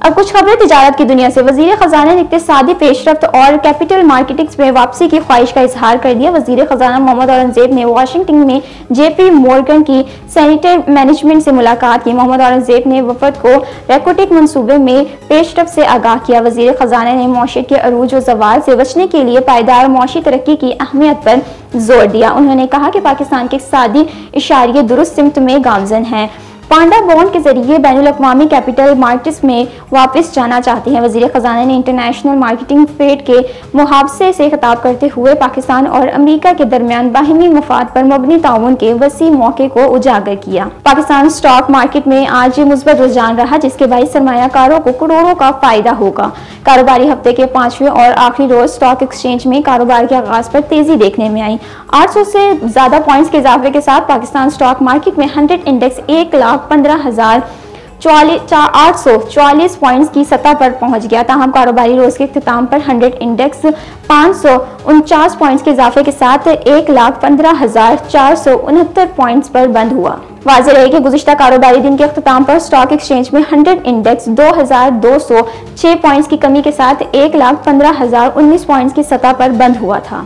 अब कुछ खबरें तिजारत की दुनिया से। वजीर खजाना ने इक्तिसादी पेशरफ्त और कैपिटल मार्केटिंग्स में वापसी की ख्वाहिश का इजहार कर दिया। वजीर खजाना मोहम्मद औरंगजेब ने वाशिंगटन में JP मॉर्गन की सैनिटर मैनेजमेंट से मुलाकात की। मोहम्मद औरंगजेब ने वफद को रेकोटिक मंसूबे में पेशरफ्त से आगाह किया। वजीर खजाना ने मौशियत के अरूज और जवाल से बचने के लिए पायदार मौशी तरक्की की अहमियत पर जोर दिया। उन्होंने कहा कि पाकिस्तान के इक़्तिसादी इशारे दुरुस्त सिमत में गामजन हैं। पांडा बॉन्ड के जरिए बैनुल अक़वामी कैपिटल मार्केट्स में वापस जाना चाहते हैं। वज़ीर ख़ज़ाना ने इंटरनेशनल मार्केटिंग फेड के मुहावजे से खिताब करते हुए पाकिस्तान और अमेरिका के दरमियान बाहिमी मफाद पर मबनी ताउन के वसी मौके को उजागर किया। पाकिस्तान स्टॉक मार्केट में आज मुस्बत रुझान रहा, जिसके बाइस सरमायाकारों को करोड़ों का फायदा होगा। कारोबारी हफ्ते के 5वें और आखिरी रोज स्टॉक एक्सचेंज में कारोबार के आगाज पर तेजी देखने में आई। 800 से ज्यादा पॉइंट्स के इजाफे के साथ पाकिस्तान स्टॉक मार्केट में 100 इंडेक्स 1,15,844 पॉइंट्स की सतह पर पहुंच गया। ताहम कारोबारी रोज के इख्तिताम पर 100 इंडेक्स 549 पॉइंट्स के इजाफे के साथ 1,15,469 पॉइंट्स पर बंद हुआ। वाज़ेह है कि गुज़िश्ता कारोबारी दिन के इख्तिताम पर स्टॉक एक्सचेंज में 100 इंडेक्स 2,206 पॉइंट्स की कमी के साथ 1,15,019 पॉइंट्स की सतह पर बंद हुआ था।